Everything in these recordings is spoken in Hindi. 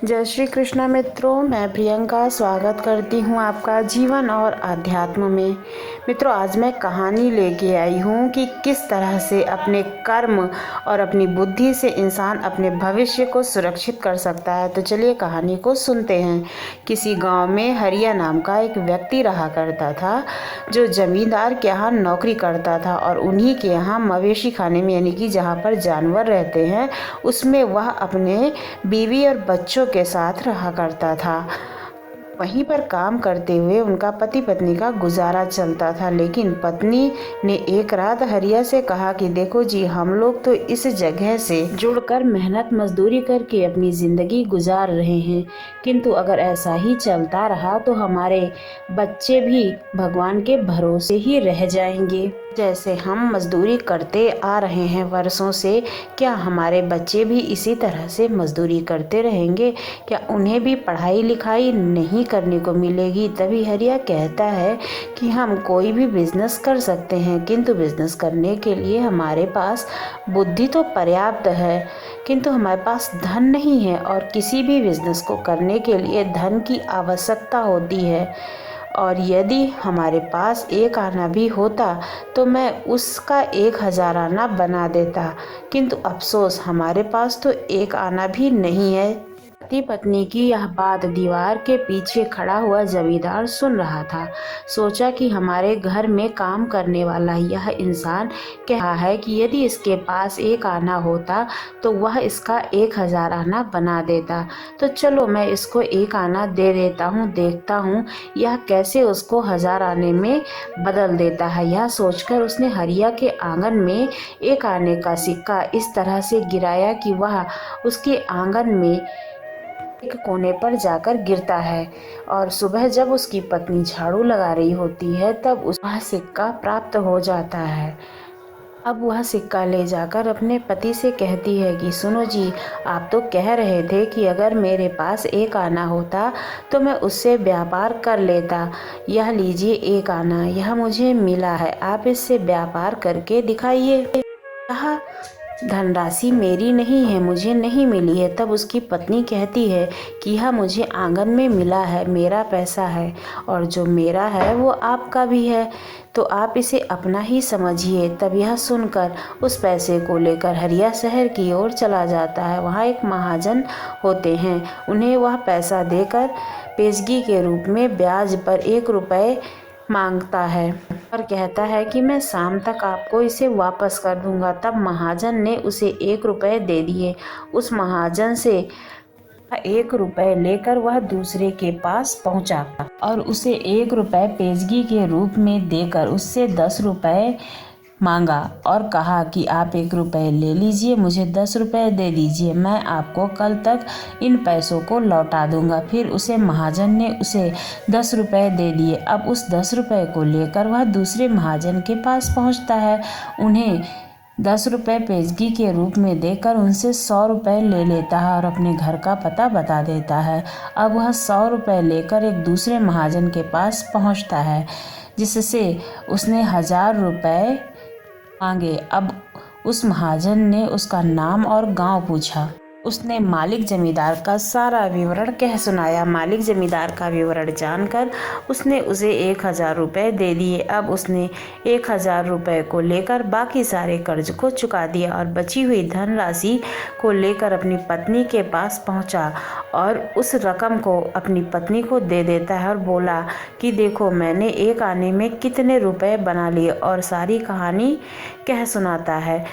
जय श्री कृष्णा मित्रों, मैं प्रियंका स्वागत करती हूँ आपका जीवन और आध्यात्म में। मित्रों, आज मैं कहानी लेके आई हूँ कि किस तरह से अपने कर्म और अपनी बुद्धि से इंसान अपने भविष्य को सुरक्षित कर सकता है। तो चलिए कहानी को सुनते हैं। किसी गांव में हरिया नाम का एक व्यक्ति रहा करता था, जो जमींदार के यहाँ नौकरी करता था और उन्हीं के यहाँ मवेशी खाने में, यानी कि जहाँ पर जानवर रहते हैं, उसमें वह अपने बीवी और बच्चों के साथ रहा करता था। वहीं पर काम करते हुए उनका पति पत्नी का गुजारा चलता था। लेकिन पत्नी ने एक रात हरिया से कहा कि देखो जी, हम लोग तो इस जगह से जुड़कर मेहनत मजदूरी करके अपनी ज़िंदगी गुजार रहे हैं, किंतु अगर ऐसा ही चलता रहा तो हमारे बच्चे भी भगवान के भरोसे ही रह जाएंगे। जैसे हम मजदूरी करते आ रहे हैं वर्षों से, क्या हमारे बच्चे भी इसी तरह से मजदूरी करते रहेंगे? क्या उन्हें भी पढ़ाई लिखाई नहीं करने को मिलेगी? तभी हरिया कहता है कि हम कोई भी बिजनेस कर सकते हैं, किंतु बिजनेस करने के लिए हमारे पास बुद्धि तो पर्याप्त है, किंतु हमारे पास धन नहीं है और किसी भी बिजनेस को करने के लिए धन की आवश्यकता होती है। और यदि हमारे पास एक आना भी होता तो मैं उसका 1000 आना बना देता, किंतु अफसोस हमारे पास तो एक आना भी नहीं है। पति पत्नी की यह बात दीवार के पीछे खड़ा हुआ जमींदार सुन रहा था। सोचा कि हमारे घर में काम करने वाला यह इंसान कह रहा है कि यदि इसके पास एक आना होता तो वह इसका 1000 आना बना देता। तो चलो मैं इसको एक आना दे देता हूँ, देखता हूँ यह कैसे उसको 1000 आने में बदल देता है। यह सोचकर उसने हरिया के आंगन में एक आने का सिक्का इस तरह से गिराया कि वह उसके आंगन में एक कोने पर जाकर गिरता है। और सुबह जब उसकी पत्नी झाड़ू लगा रही होती है तब वह सिक्का प्राप्त हो जाता है। अब वह सिक्का ले जाकर अपने पति से कहती है कि सुनो जी, आप तो कह रहे थे कि अगर मेरे पास एक आना होता तो मैं उससे व्यापार कर लेता। यह लीजिए एक आना, यह मुझे मिला है, आप इससे व्यापार करके दिखाइए। कहा धनराशि मेरी नहीं है, मुझे नहीं मिली है। तब उसकी पत्नी कहती है कि यह मुझे आंगन में मिला है, मेरा पैसा है और जो मेरा है वो आपका भी है, तो आप इसे अपना ही समझिए। तब यह सुनकर उस पैसे को लेकर हरिया शहर की ओर चला जाता है। वहाँ एक महाजन होते हैं, उन्हें वह पैसा देकर पेशगी के रूप में ब्याज पर 1 रुपये मांगता है और कहता है कि मैं शाम तक आपको इसे वापस कर दूंगा। तब महाजन ने उसे 1 रुपये दे दिए। उस महाजन से 1 रुपये लेकर वह दूसरे के पास पहुंचा और उसे 1 रुपये पेशगी के रूप में देकर उससे 10 रुपये मांगा और कहा कि आप 1 रुपये ले लीजिए, मुझे 10 रुपये दे दीजिए, मैं आपको कल तक इन पैसों को लौटा दूंगा। फिर उसे महाजन ने उसे 10 रुपये दे दिए। अब उस 10 रुपये को लेकर वह दूसरे महाजन के पास पहुंचता है, उन्हें 10 रुपये पेशगी के रूप में देकर उनसे 100 रुपये ले लेता है और अपने घर का पता बता देता है। अब वह 100 रुपये लेकर एक दूसरे महाजन के पास पहुंचता है, जिससे उसने 1000 रुपये मांगे। अब उस महाजन ने उसका नाम और गांव पूछा। उसने मालिक जमींदार का सारा विवरण कह सुनाया। मालिक जमींदार का विवरण जानकर उसने उसे 1000 रुपये दे दिए। अब उसने 1000 रुपये को लेकर बाकी सारे कर्ज को चुका दिया और बची हुई धनराशि को लेकर अपनी पत्नी के पास पहुंचा और उस रकम को अपनी पत्नी को दे देता है और बोला कि देखो मैंने एक आने में कितने रुपए बना लिए, और सारी कहानी कह सुनाता है।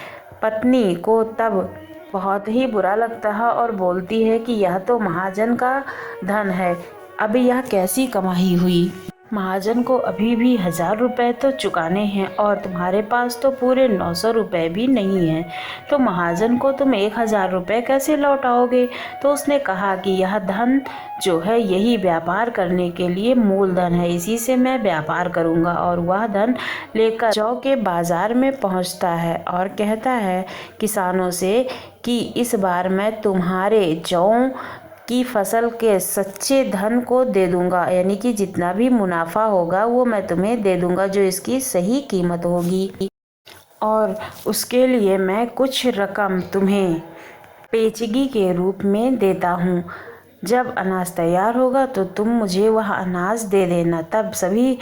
पत्नी को तब बहुत ही बुरा लगता है और बोलती है कि यह तो महाजन का धन है, अब यह कैसी कमाई हुई? महाजन को अभी भी 1000 रुपये तो चुकाने हैं और तुम्हारे पास तो पूरे 900 रुपये भी नहीं हैं, तो महाजन को तुम 1000 रुपये कैसे लौटाओगे? तो उसने कहा कि यह धन जो है यही व्यापार करने के लिए मूलधन है, इसी से मैं व्यापार करूंगा। और वह धन लेकर जौ के बाजार में पहुंचता है और कहता है किसानों से कि इस बार मैं तुम्हारे जौ की फसल के सच्चे धन को दे दूंगा, यानी कि जितना भी मुनाफा होगा वो मैं तुम्हें दे दूंगा, जो इसकी सही कीमत होगी, और उसके लिए मैं कुछ रकम तुम्हें पेचगी के रूप में देता हूँ। जब अनाज तैयार होगा तो तुम मुझे वह अनाज दे देना। तब सभी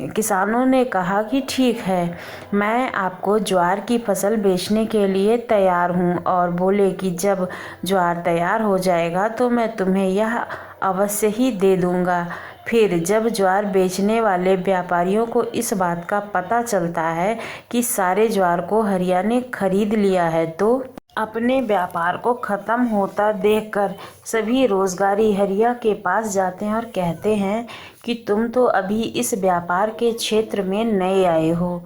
किसानों ने कहा कि ठीक है, मैं आपको ज्वार की फसल बेचने के लिए तैयार हूँ। और बोले कि जब ज्वार तैयार हो जाएगा तो मैं तुम्हें यह अवश्य ही दे दूँगा। फिर जब ज्वार बेचने वाले व्यापारियों को इस बात का पता चलता है कि सारे ज्वार को हरिया ने खरीद लिया है, तो अपने व्यापार को ख़त्म होता देखकर सभी रोजगारी हरिया के पास जाते हैं और कहते हैं कि तुम तो अभी इस व्यापार के क्षेत्र में नए आए हो,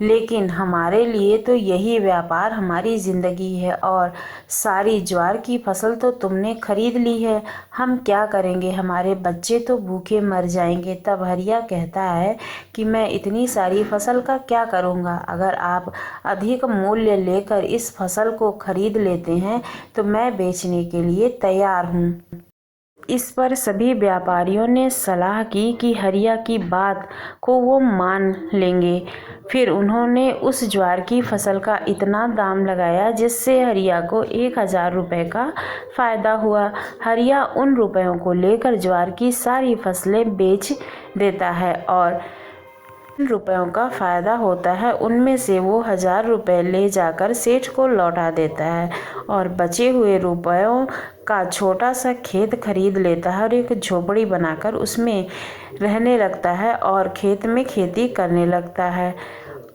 लेकिन हमारे लिए तो यही व्यापार हमारी ज़िंदगी है और सारी ज्वार की फसल तो तुमने खरीद ली है। हम क्या करेंगे, हमारे बच्चे तो भूखे मर जाएंगे। तब हरिया कहता है कि मैं इतनी सारी फसल का क्या करूँगा, अगर आप अधिक मूल्य लेकर इस फसल को खरीद लेते हैं तो मैं बेचने के लिए तैयार हूँ। इस पर सभी व्यापारियों ने सलाह की कि हरिया की बात को वो मान लेंगे। फिर उन्होंने उस ज्वार की फसल का इतना दाम लगाया जिससे हरिया को 1000 रुपये का फ़ायदा हुआ। हरिया उन रुपयों को लेकर ज्वार की सारी फसलें बेच देता है और जिन रुपयों का फ़ायदा होता है उनमें से वो 1000 रुपये ले जाकर सेठ को लौटा देता है और बचे हुए रुपयों का छोटा सा खेत खरीद लेता है और एक झोपड़ी बनाकर उसमें रहने लगता है और खेत में खेती करने लगता है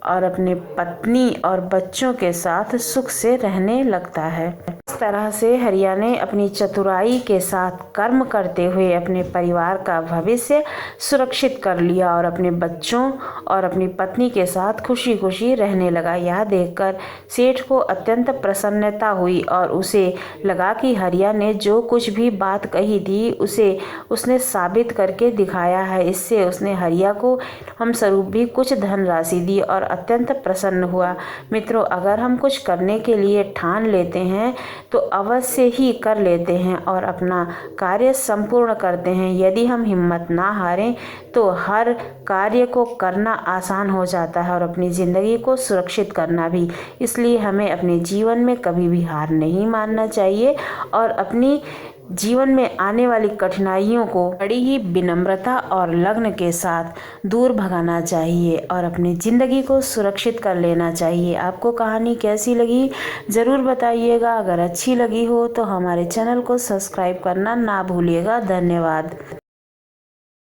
और अपने पत्नी और बच्चों के साथ सुख से रहने लगता है। इस तरह से हरिया ने अपनी चतुराई के साथ कर्म करते हुए अपने परिवार का भविष्य सुरक्षित कर लिया और अपने बच्चों और अपनी पत्नी के साथ खुशी खुशी रहने लगा। यह देखकर सेठ को अत्यंत प्रसन्नता हुई और उसे लगा कि हरिया ने जो कुछ भी बात कही थी उसे उसने साबित करके दिखाया है। इससे उसने हरिया को हम स्वरूप भी कुछ धनराशि दी और अत्यंत प्रसन्न हुआ। मित्रों, अगर हम कुछ करने के लिए ठान लेते हैं तो अवश्य ही कर लेते हैं और अपना कार्य संपूर्ण करते हैं। यदि हम हिम्मत ना हारें तो हर कार्य को करना आसान हो जाता है और अपनी ज़िंदगी को सुरक्षित करना भी। इसलिए हमें अपने जीवन में कभी भी हार नहीं मानना चाहिए और अपनी जीवन में आने वाली कठिनाइयों को बड़ी ही विनम्रता और लगन के साथ दूर भगाना चाहिए और अपनी ज़िंदगी को सुरक्षित कर लेना चाहिए। आपको कहानी कैसी लगी ज़रूर बताइएगा। अगर अच्छी लगी हो तो हमारे चैनल को सब्सक्राइब करना ना भूलिएगा। धन्यवाद।